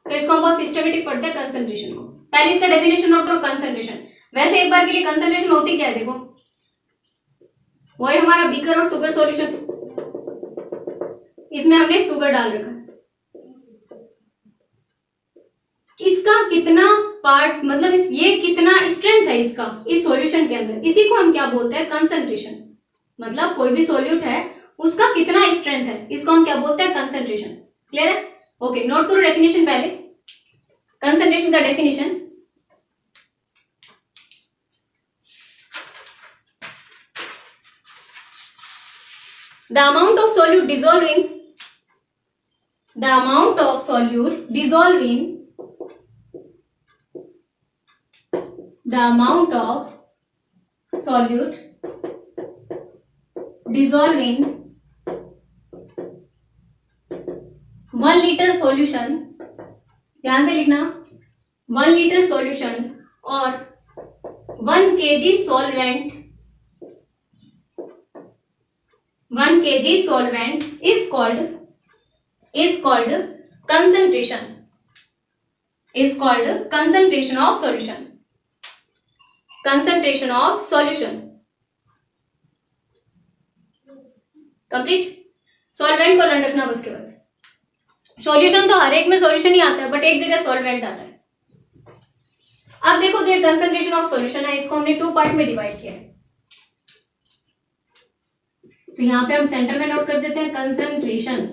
तो इसको हम बहुत सिस्टमेटिक पढ़ते हैं कंसंट्रेशन को। पहले इसका डेफिनेशन नोट करो, कंसंट्रेशन। वैसे एक बार के लिए कंसंट्रेशन होती क्या है देखो, वही हमारा बीकर और शुगर सॉल्यूशन, इसमें हमने शुगर डाल रखा है, इसका कितना पार्ट मतलब ये कितना स्ट्रेंथ है इसका इस सॉल्यूशन के अंदर, इसी को हम क्या बोलते हैं, कंसंट्रेशन। मतलब कोई भी सॉल्यूट है उसका कितना स्ट्रेंथ है, इसको हम क्या बोलते हैं, कंसंट्रेशन। क्लियर है? ओके, नोट करो डेफिनेशन पहले, कंसंट्रेशन का definition. The amount of solute dissolving, the amount of solute dissolving, the amount of solute dissolving 1 liter solution, ध्यान से लिखना, 1 liter solution और 1 kg solvent, 1 kg solvent is called concentration, is called concentration of solution, concentration of solution। Complete. Solvent को learn रखना बस के बाद। Solution तो हर एक में सॉल्यूशन ही आता है, बट एक जगह सॉल्वेंट आता है। अब देखो जो कंसंट्रेशन ऑफ सॉल्यूशन है, इसको हमने 2 पार्ट में डिवाइड किया है। तो यहां पे हम सेंटर में नोट कर देते हैं कंसंट्रेशन।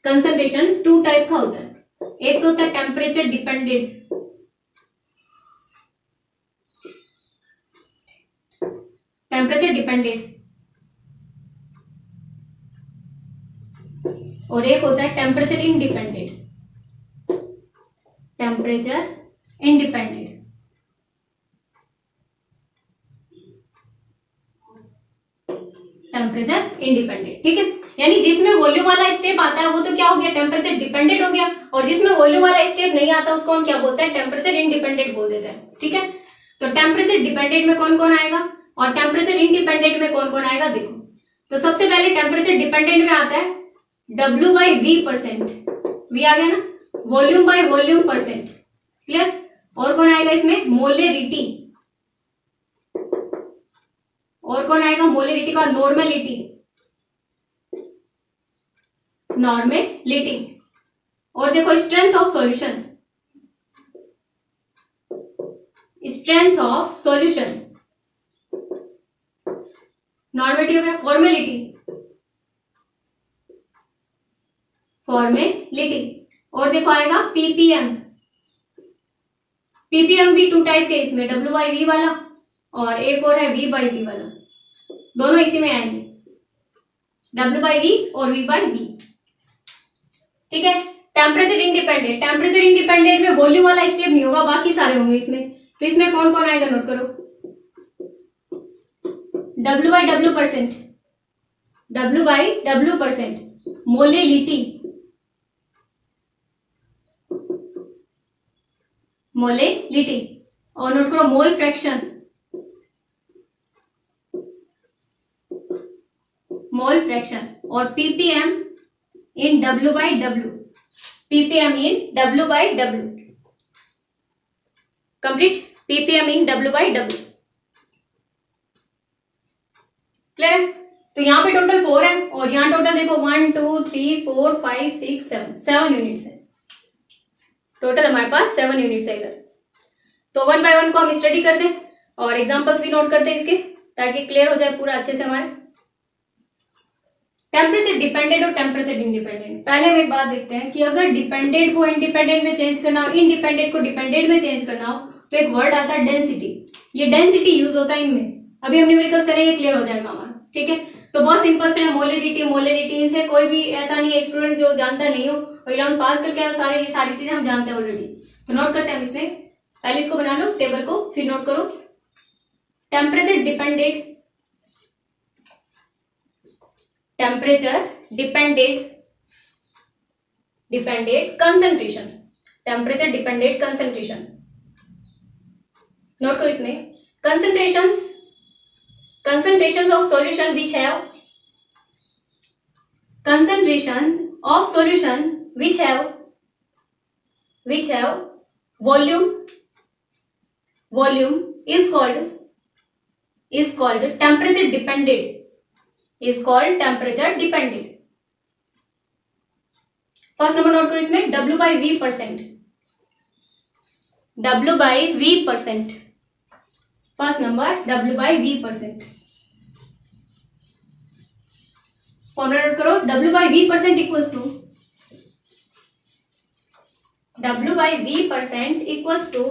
कंसंट्रेशन 2 टाइप का होता है, एक तो होता है टेम्परेचर डिपेंडेंट, टेम्परेचर डिपेंडेंट, और एक होता है temperature independent, temperature independent. Temperature independent, ठीक है। यानी जिसमें वॉल्यूम वाला स्टेप आता है वो तो क्या हो गया, टेम्परेचर डिपेंडेंट हो गया, और जिसमें वॉल्यूम वाला स्टेप नहीं आता उसको हम क्या बोलते हैं, टेम्परेचर इंडिपेंडेंट बोल देते हैं, ठीक है। तो टेम्परेचर डिपेंडेंट में कौन कौन आएगा और टेम्परेचर इंडिपेंडेंट में कौन कौन आएगा देखो। तो सबसे पहले टेम्परेचर डिपेंडेंट में आता है W/V%, V आ गया ना, volume by volume percent. Clear? और कौन आएगा इसमें, मोलेरिटी, और कौन आएगा मोलेरिटी का, नॉर्मेलिटी, नॉर्मेलिटी। और देखो strength of solution, strength of solution, normality हो गया, फॉर्मेलिटी, फॉर्मेलिटी। और देखो आएगा पीपीएम, पीपीएम भी 2 टाइप के इसमें, W/V वाला और एक और है V/V वाला, दोनों इसी में आएंगे, W/V और V/V, ठीक है। टेम्परेचर इंडिपेंडेंट, टेम्परेचर इंडिपेंडेंट में वॉल्यूम वाला स्टेप नहीं होगा, बाकी सारे होंगे इसमें। तो इसमें कौन कौन आएगा नोट करो, W/W%, W/W%, मोलेलिटी, मोलेलिटी, और नोट करो मोल फ्रैक्शन, मोल फ्रैक्शन, और पीपीएम इन W/W, पीपीएम इन W/W, कंप्लीट, पीपीएम इन W/W। क्लियर? तो यहाँ पे टोटल 4 है, और यहाँ टोटल देखो 1 2 3 4 5 6 7 यूनिट्स है टोटल, हमारे पास 7 यूनिट्स है इधर। तो 1 बाय 1 को हम स्टडी करते हैं और एग्जांपल्स भी नोट करते हैं इसके, ताकि क्लियर हो जाए पूरा अच्छे से हमारे। टेम्परेचर डिपेंडेंट और टेम्परेचर इंडिपेंडेंट। पहले हम एक बात देखते हैं कि अगर डिपेंडेंट को इंडिपेंडेंट में चेंज करना हो, इंडिपेंडेंट को डिपेंडेंट में चेंज करना हो, तो एक वर्ड आता है डेंसिटी। ये डेंसिटी यूज होता है इनमें, अभी हम न्यूमेरिकल्स करेंगे, क्लियर हो जाएगा हमारा, ठीक है। तो बहुत सिंपल से मोलेरिटी, मोलेरिटी, इनसे कोई भी ऐसा नहीं है स्टूडेंट जो जानता नहीं हो, और 11th पास करके आए सारे, ये सारी चीजें हम जानते हैं ऑलरेडी। तो नोट करते हैं हम इसमें, पहले इसको बना लो टेबल को, फिर नोट करो temperature dependent, temperature dependent, dependent concentration, temperature dependent concentration. Note करो इसमें concentrations of solution which have concentration of solution which have volume is called temperature dependent. First number note करो इसमें W by V percent. First number W by V percent. Formula note करो W by V percent equals to W by V percent equals to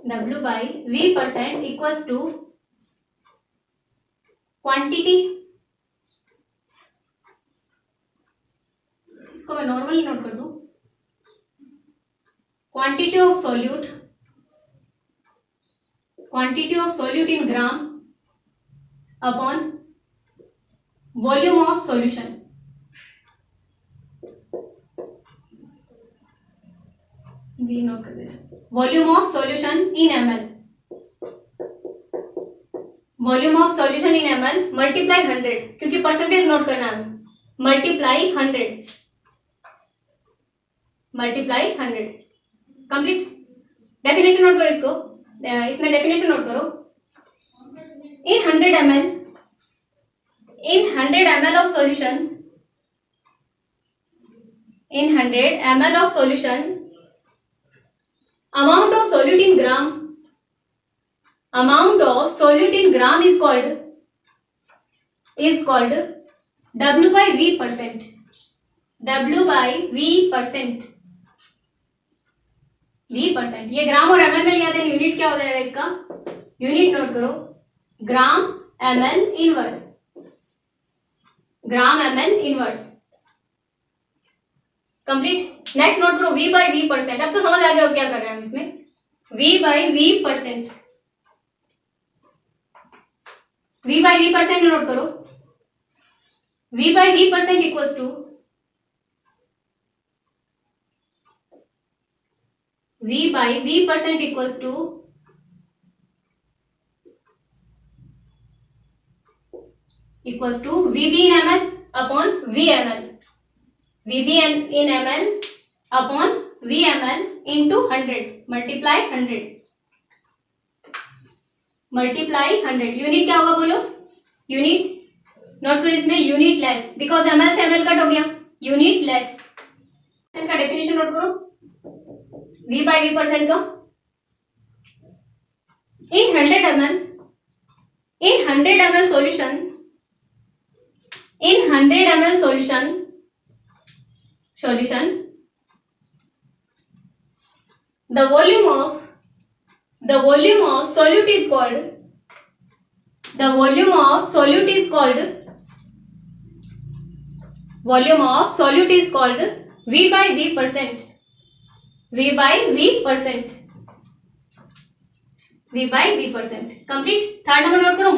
W by V percent equals to quantity. इसको मैं normally note कर दूं. Quantity of solute in gram upon volume of solution. We note कर देते. Volume of solution in ml. Volume of solution in ml multiply 100, क्योंकि percentage note करना है. Multiply 100 complete. Definition note करो इसको. इसमें डेफिनेशन नोट करो. इन 100 ml of solution, amount of solute in gram is called W by V percent. ये ग्राम और ml में लिया था. यूनिट क्या हो जाएगा इसका? यूनिट नोट करो. ग्राम ml inverse. Complete. Next note करो V by V परसेंट. अब तो समझ आ गया हो क्या कर रहे हैं हम इसमें. V by V percent note करो. V by V percent equals to VB in ml upon VML. VB in ml upon VML into 100 multiply 100. Unit क्या होगा बोलो. यूनिट नोट करो इसमें. यूनिट लेस, बिकॉज ml से ml कट हो गया. Unit less का डेफिनेशन नोट करो. V by V परसेंट का. In 100 ml solution, the volume of solute is called V by V percent. Complete. Third number note करो.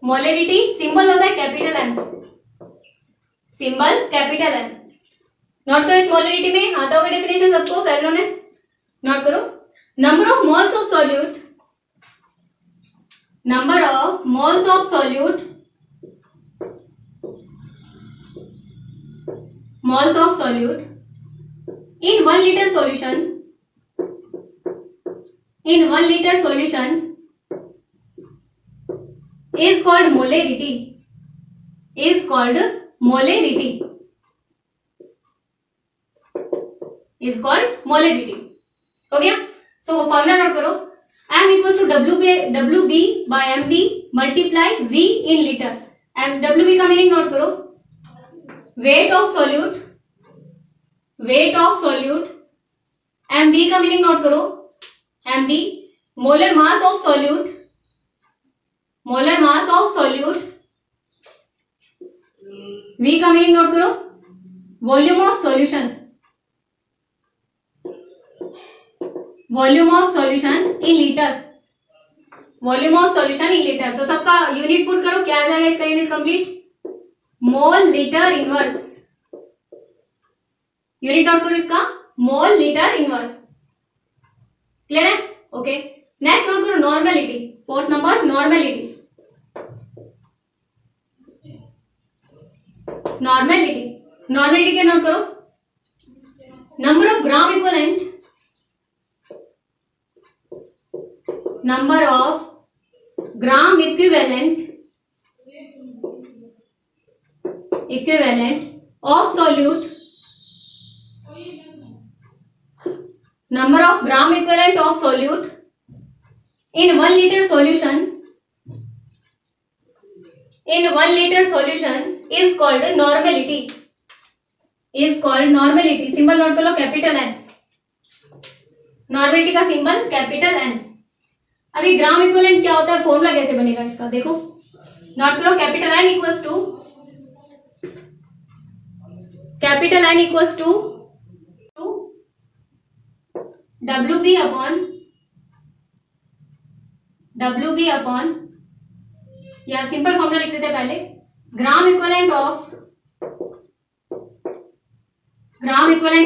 मोलेरिटी symbol होता है capital M. Note करो. इस मोलेरिटी में आता होगा डेफिनेशन सबको पहले ने नोट करो. Number of moles of solute in 1 liter solution is called molarity. हो गया. सो फॉर्मूला नोट करो. M equals to WB by MB multiply V in litre. WB का मीनिंग नोट करो. Weight of solute. MB का meaning note करो. MB molar mass of solute. V का meaning note करो. Volume of solution in litre. तो सबका unit put करो. क्या आ जाएगा इसका unit complete. Mole litre inverse. Unit note करो इसका. Mole litre inverse. क्लियर है? ओके, नेक्स्ट नोट करो normality. Fourth number normality. Normality के नोट करो, number of gram equivalent, number of gram equivalent of solute, number of gram equivalent of solute in 1 liter solution is called normality, symbol note कर लो capital N, normality का symbol capital N. अभी ग्राम equivalent क्या होता है, formula कैसे बनेगा इसका देखो, नोट करो capital N equals to WB upon या सिंपल फॉर्मूला लिख देते हैं पहले, gram equivalent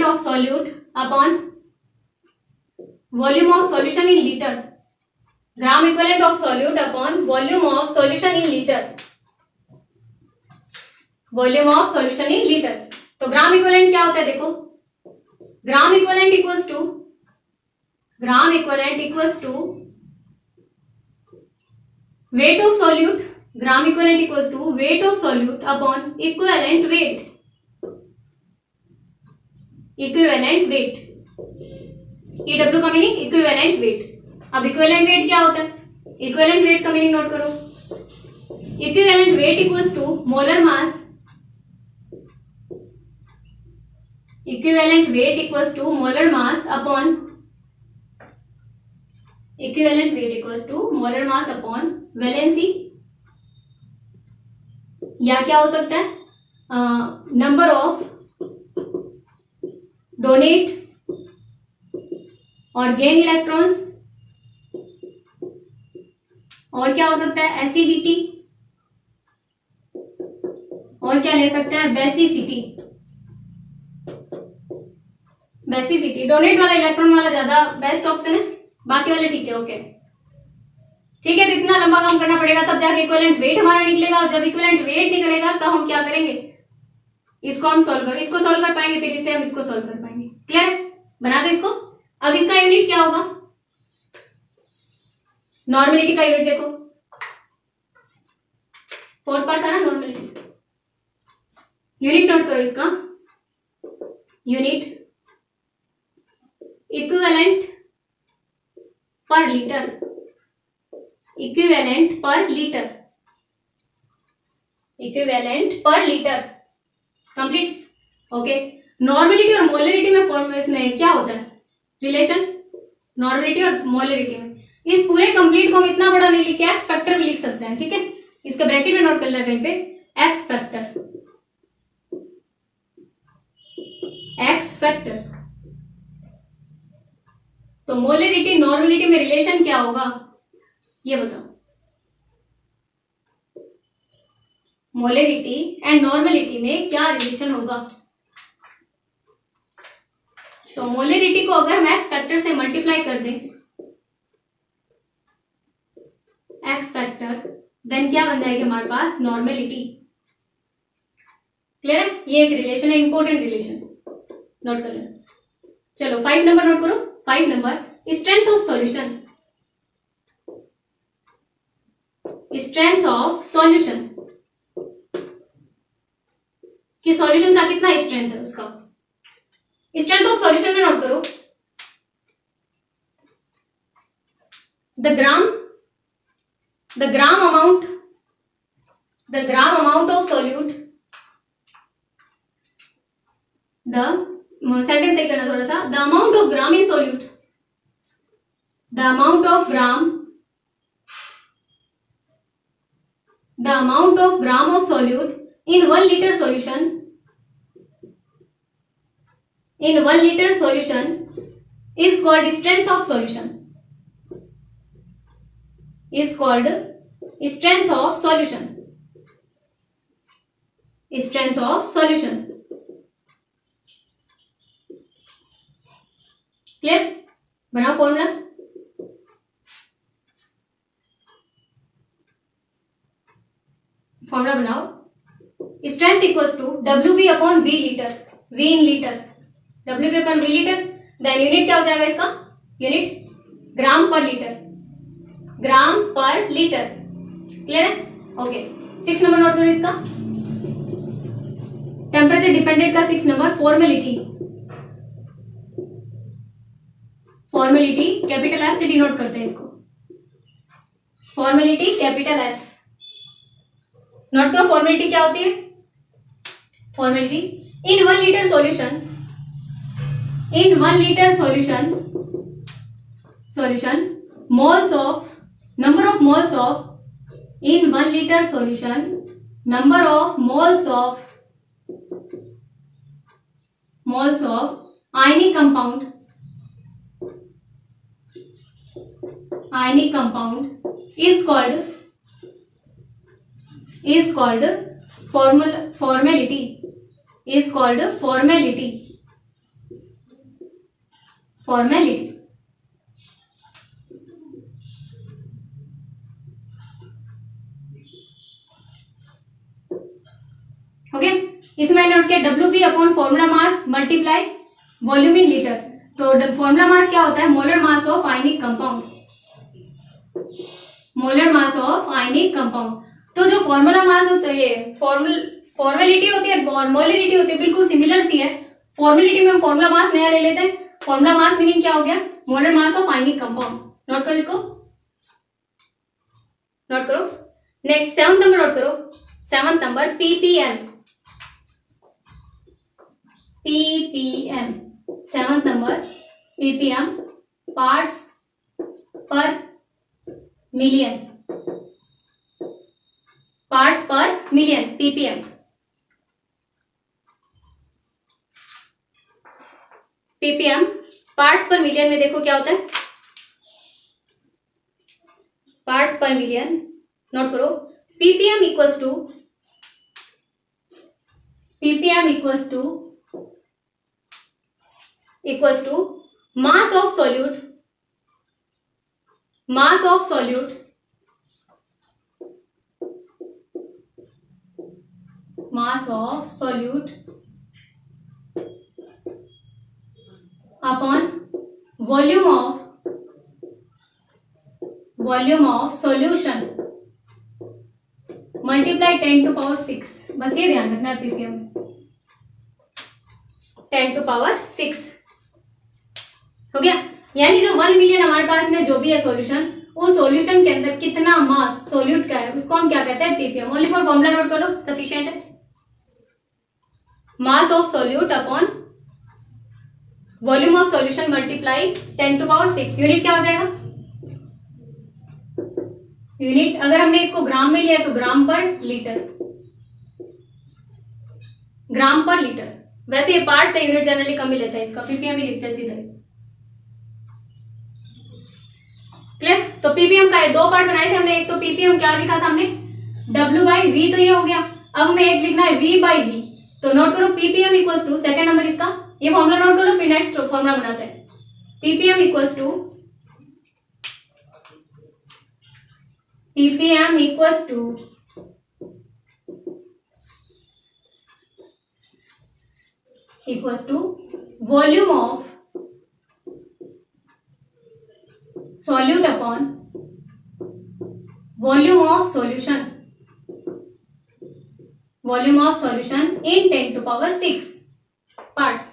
of solute upon volume of solution in litre, gram equivalent of solute upon volume of solution in litre, तो ग्राम इक्विवेलेंट क्या होता है देखो, gram equivalent equals to weight of solute, gram equivalent equals to weight of solute upon equivalent weight, EW का meaning equivalent weight. अब equivalent weight क्या होता है, इक्विवेलेंट वेट का मीनिंग नोट करो, equivalent weight equals to molar mass, equivalent weight equals to molar mass upon valency, या क्या हो सकता है number of donate or gain electrons, और क्या हो सकता है एसिडिटी, और क्या ले सकते हैं बेसिसिटी। डोनेट वाला इलेक्ट्रॉन वाला ज्यादा बेस्ट ऑप्शन है, बाकी वाले ठीक है। ओके ठीक है, तो इतना लंबा काम करना पड़ेगा तब जाके इक्विवेलेंट वेट हमारा निकलेगा, और जब इक्विवेलेंट वेट निकलेगा तब हम क्या करेंगे, इसको हम इसको सॉल्व कर पाएंगे, फिर इससे हम इसको सॉल्व कर पाएंगे। क्लियर, बना दो इसको। अब इसका यूनिट क्या होगा, नॉर्मेलिटी का यूनिट देखो, फोर्थ पार्ट था ना नॉर्मेलिटी, यूनिट नोट करो इसका, यूनिट इक्विवेलेंट पर लीटर, कंप्लीट। ओके, नॉर्मेलिटी और मोलरिटी में इसमें क्या होता है रिलेशन, नॉर्मेलिटी और मोलरिटी में। इस पूरे कंप्लीट को हम इतना बड़ा नहीं लिखे, एक्स फैक्टर भी लिख सकते हैं, ठीक है, इसका ब्रैकेट में नोट कर लेना कहीं पे, एक्स फैक्टर। तो मोलरिटी नॉर्मेलिटी में रिलेशन क्या होगा ये बताओ, मोलरिटी एंड नॉर्मेलिटी में क्या रिलेशन होगा। तो मोलरिटी को अगर हम एक्स फैक्टर से मल्टीप्लाई कर दें, एक्स फैक्टर, देन क्या बन जाएगा हमारे पास नॉर्मेलिटी। क्लियर है, ये एक रिलेशन है, इंपॉर्टेंट रिलेशन, नोट कर लेना। चलो 5 नंबर नोट करो, 5 नंबर स्ट्रेंथ ऑफ सॉल्यूशन, कि सॉल्यूशन का कितना स्ट्रेंथ है उसका, स्ट्रेंथ ऑफ सॉल्यूशन में नोट करो, the gram amount of solute, sentence सही करना थोड़ा सा, the amount of gram in solute, the amount of gram of solute in 1 liter solution is called strength of solution, clear? बनाओ formula. Formula बनाओ। Strength equals to WB upon V litre, V in litre, WB upon V litre. Then unit क्या हो जाएगा इसका? Unit ग्राम पर litre, ग्राम पर litre. Clear है? Okay. 6 number note करो इसका। टेम्परेचर डिपेंडेंट का 6 number formality, formality capital F से डिनोट करते हैं इसको, फॉर्मेलिटी कैपिटल F। नोट करो फॉर्मेलिटी क्या होती है। Formality in 1 litre solution, in 1 litre solution, solution moles of, number of moles of, in 1 litre solution number of moles of, moles of ionic compound, ionic compound is called formality, is called formality, formality। Okay, इसमें note किया WB upon formula mass multiply volume इन litre. तो formula mass क्या होता है? Molar mass of ionic compound, molar mass of ionic compound. तो जो formula mass होता है, ये फॉर्मेलिटी होती है और मोलरिटी होती है, बिल्कुल सिमिलर सी है। फॉर्मेलिटी में हम फॉर्मूला मास नया ले लेते हैं। फॉर्मूला मास मीनिंग क्या हो गया? Molar mass of ionic compound. Note करो इसको, नोट करो। नेक्स्ट 7th नंबर नोट करो। 7th number ppm, ppm 7th number ppm parts per million, parts per million ppm। ppm parts per million में देखो क्या होता है? Parts per million. नोट करो ppm equals to, ppm equals to mass of solute, mass of solute, mass of solute upon volume of solution multiply 10 to power 6। बस ये ध्यान रखना है ppm 10 टू पावर 6 हो गया। यानी जो 1 मिलियन हमारे पास में जो भी है सॉल्यूशन, उस सॉल्यूशन के अंदर कितना मास सॉल्यूट का है उसको हम क्या कहते हैं? ppm। Only for formula note करो, सफिशिएंट है। Mass of solute upon volume of solution multiply 10 to power 6। Unit क्या हो जाएगा? यूनिट अगर हमने इसको ग्राम में लिया तो ग्राम पर लीटर, ग्राम पर लीटर। वैसे ये पार्ट से यूनिट जनरली कम ही लेता है, इसका ppm ही लिखते हैं सीधे। क्लियर? तो ppm का है, 2 पार्ट बनाए थे हमने। एक तो ppm क्या लिखा था हमने? W/V, तो ये हो गया। अब हमें एक लिखना है V/V। तो नोट करो ppm equals to, second number इसका, ये फॉर्मूला नोट करो, फिर नेक्स्ट फॉर्मूला बनाते हैं। ppm equals to, ppm equals to volume of solute upon volume of solution, volume of solution in 10 to power 6 parts,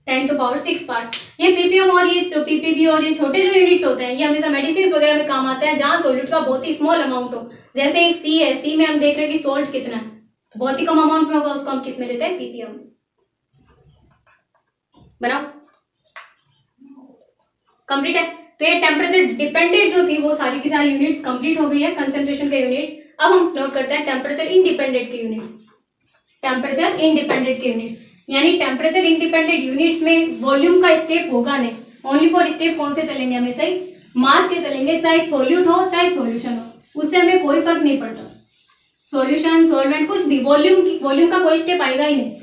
10 to power 6 part. ये ppm और ये जो ppb और ये छोटे जो यूनिट्स होते हैं, ये हमेशा मेडिसिन वगैरह में काम आते हैं, जहां सॉल्यूट का बहुत ही स्मॉल अमाउंट हो। जैसे एक C है, C में हम देख रहे हैं कि सोल्ट कितना है, तो बहुत ही कम अमाउंट में होगा, उसको हम किस में लेते हैं? ppm। बनाओ, कंप्लीट है। तो ये टेम्परेचर डिपेंडेंट जो थी वो सारी की सारी यूनिट्स कंप्लीट हो गई है, कंसंट्रेशन के यूनिट्स। अब हम नोट करते हैं टेम्परेचर इंडिपेंडेंट के यूनिट्स, टेम्परेचर इंडिपेंडेंट के यूनिट्स। यानी टेम्परेचर इंडिपेंडेंट यूनिट्स में वॉल्यूम का स्टेप होगा नहीं, ओनली फॉर स्टेप कौन से चलेंगे? हमेशा ही मास के चलेंगे, चाहे सोल्यूट हो चाहे सॉल्यूशन हो, उससे हमें कोई फर्क नहीं पड़ता। सॉल्यूशन, सॉल्वेंट, कुछ भी, वॉल्यूम का कोई स्टेप आएगा ही नहीं।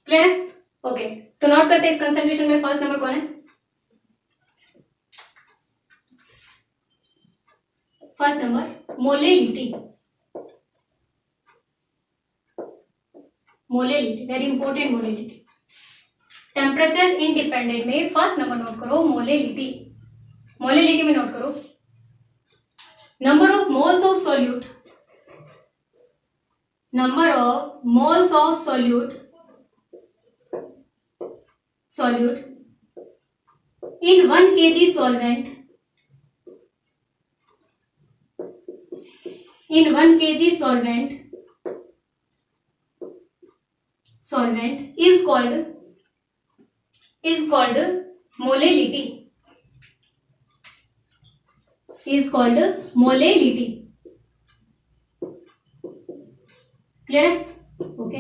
क्लियर है? ओके, तो नोट करते हैं इस कंसंट्रेशन में फर्स्ट नंबर कौन है? First number molality. Molality very important, molality. Temperature independent में फर्स्ट नंबर नोट करो मोलेलिटी। मोलेलिटी में नोट करो number of moles of solute, number of moles of solute in 1 kg solvent, in 1 kg solvent is called molality, is called molality। Clear? Okay,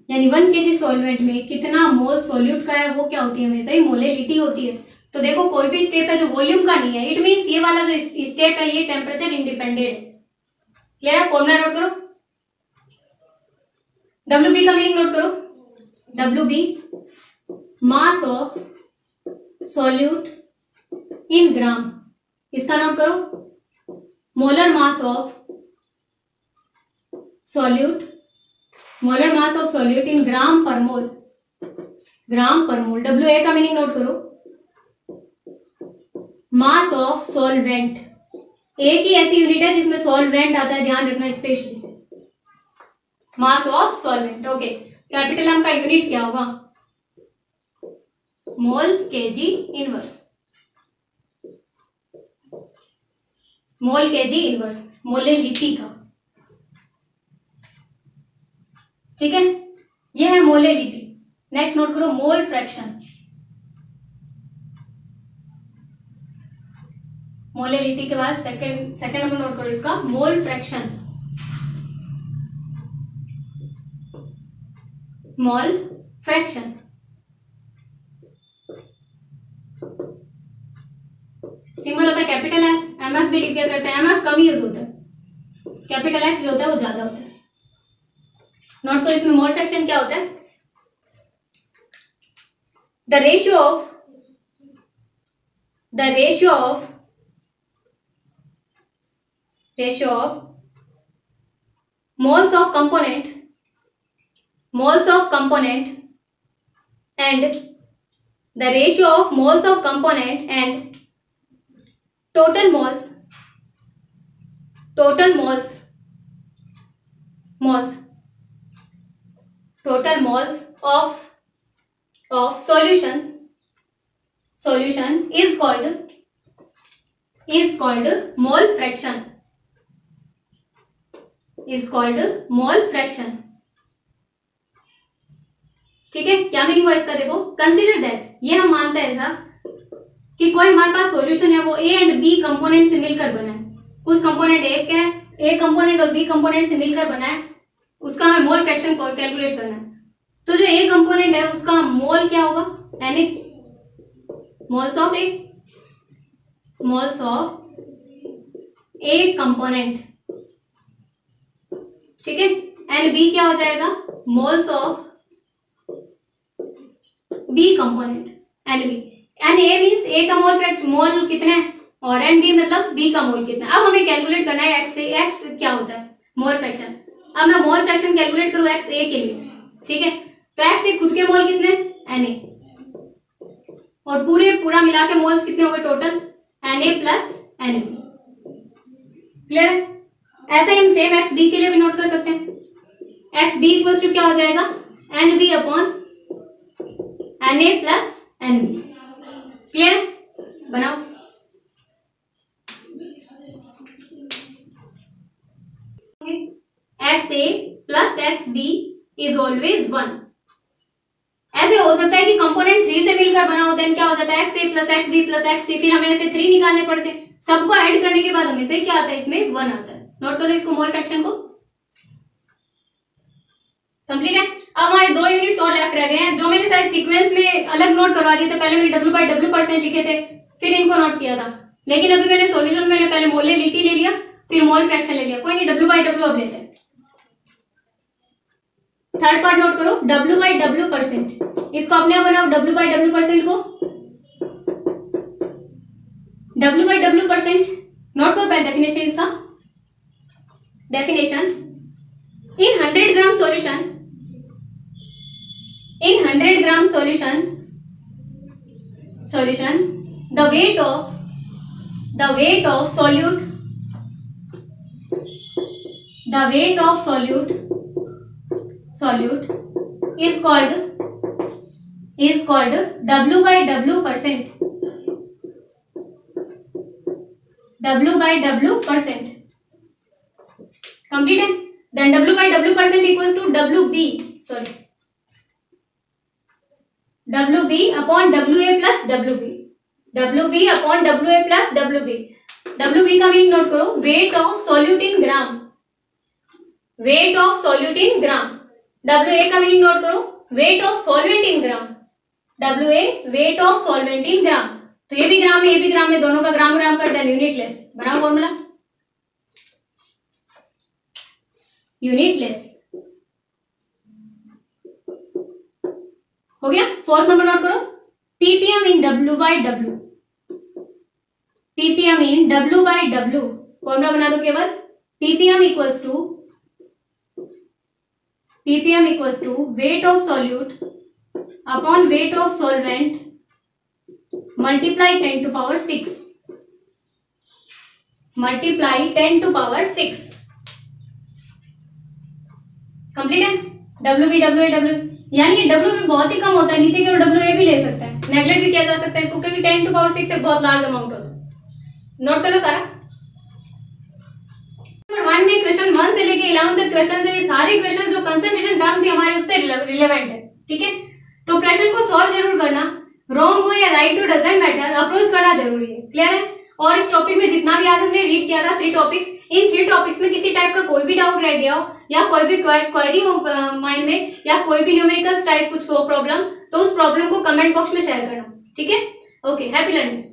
यानी 1 kg solvent में कितना मोल solute का है वो क्या होती है? हमेशा ही मोलेलिटी होती है। तो देखो कोई भी स्टेप है जो वॉल्यूम का नहीं है, इट मींस ये वाला जो स्टेप है ये टेम्परेचर इंडिपेंडेंट है। क्लियर है? फॉर्मूला नोट करो, WB का मीनिंग नोट करो, WB mass of solute in gram, इसका नोट करो, molar mass of solute, molar mass of solute in gram per mole, gram per mole. WA का meaning note करो, mass of solvent. एक ही ऐसी unit है जिसमें solvent आता है, ध्यान रखना specially, mass of solvent. Okay, capital M का यूनिट क्या होगा? Mol KG inverse, mol KG inverse, molality का। ठीक है, यह है मोलेलिटी। नेक्स्ट नोट करो मोल फ्रैक्शन। मोलेलिटी के बाद सेकंड नंबर नोट करो इसका, mole fraction. Mole fraction symbol होता है कैपिटल एस, एमएफ भी लिख दिया करते हैं, एमएफ कम यूज होता है, कैपिटल एक्स जो होता है वो ज्यादा होता है। नोट करो इसमें मोल फ्रैक्शन क्या होता है? The ratio of moles of component and the ratio of moles of component and total moles of solution is called mole fraction, is called mole fraction। ठीक है, क्या मीनिंग हुआ इसका? देखो, कंसीडर दैट, ये हम मानते हैं ऐसा कि कोई हमारे पास सॉल्यूशन है वो ए एंड बी कंपोनेंट से मिलकर बना है, कुछ कंपोनेंट ए कंपोनेंट और बी कंपोनेंट से मिलकर बना है, उसका हमें मोल फ्रैक्शन कैलकुलेट करना है। तो जो ए कंपोनेंट है उसका मोल क्या होगा? यानी मोल्स ऑफ ए कंपोनेंट, ठीक है, एंड बी क्या हो जाएगा? Moles of B component, and B, and A means A का मोल कितने हैं और एन बी मतलब बी का मोल कितना है। अब हमें कैलकुलेट करना है एक्स से, एक्स क्या होता है? Mole fraction. अब मैं मोल फ्रैक्शन कैलकुलेट करूं एक्स ए के लिए, ठीक है, तो एक्स ए खुद के मोल कितने? एन ए, और पूरा मिला के मोल्स कितने हो गए total? N A plus N B. Clear? ऐसे ही हम सेम एक्स बी के लिए भी नोट कर सकते हैं, एक्स बी इक्वल टू क्या हो जाएगा? N B upon N A plus N B. Clear? बनाओ। X A plus X B is always 1। ऐसे हो सकता है कि कंपोनेंट 3 से मिलकर बना हो, देन क्या हो जाता है? X A plus X B plus X C, फिर हमें ऐसे 3 निकालने पड़ते हैं, सबको ऐड करने के बाद हमें से क्या आता है? इसमें 1 आता है। नोट करो इसको, मोल फ्रैक्शन को। कंप्लीट है। अब हमारे 2 यूनिट्स और लेफ्ट रह गए हैं, जो मैंने शायद सीक्वेंस में अलग नोट करवा दिए थे। पहले मैंने W/W% लिखे थे, फिर इनको नोट किया था, लेकिन अभी मैंने सॉल्यूशन में पहले मोलेलिटी ले लिया, फिर मोल फ्रैक्शन ले लिया। कोई नहीं, W/W अब लेते हैं। थर्ड पार्ट नोट करो, W/W%। इसको अपने आप बनाओ W/W% को, W/W%। नोट करो पहले डेफिनेशन इसका। Definition, in 100 gram solution, in 100 gram solution the weight of solute is called W/W%, W/W%। complete है। then W/W% equals to WB upon WA plus WB, WB upon WA plus WB। WB का meaning note करो, weight of solute in gram, weight of solute in gram. WA का meaning note करो, weight of solvent in gram, WA weight of solvent in gram. तो ये भी ग्राम में, ये भी ग्राम में, दोनों का ग्राम ग्राम कर दें, यूनिटलेस। बनाओ फॉर्मूला, यूनिटलेस हो गया। फोर्थ नंबर नोट करो, ppm in W/W, ppm in W/W। Formula बना दो केवल, ppm equals to weight of solute upon weight of solvent multiply 10 to power 6, multiply 10 to power 6। Complete है। WB WA W, यानी ये W में बहुत ही कम होता है, नीचे केवल WA भी ले सकते हैं, नेगलेक्ट भी किया जा सकता है इसको, क्योंकि 10 to power 6 एक बहुत लार्ज अमाउंट होता है। नोट कर लो सारा। नंबर 1 में क्वेश्चन 1 से लेके 11 तक क्वेश्चन है, ये सारे क्वेश्शन जो कंसंट्रेशन टर्म थी हमारे उससे रिलेवेंट है, ठीक है। तो क्वेश्चन को सॉल्व जरूर करना, रॉन्ग हो या राइट हो डजंट मैटर, अप्रोच करना जरूरी है। क्लियर है। और इस टॉपिक में जितना भी आज हमने रीड किया था 3 टॉपिक्स, इन 3 टॉपिक्स में किसी टाइप का कोई भी डाउट रह गया हो या कोई भी क्वेरी हो माइंड में या कोई भी न्यूमेरिकल्स टाइप कुछ हो प्रॉब्लम, तो उस प्रॉब्लम को कमेंट बॉक्स में शेयर करना, ठीक है। Okay, happy learning.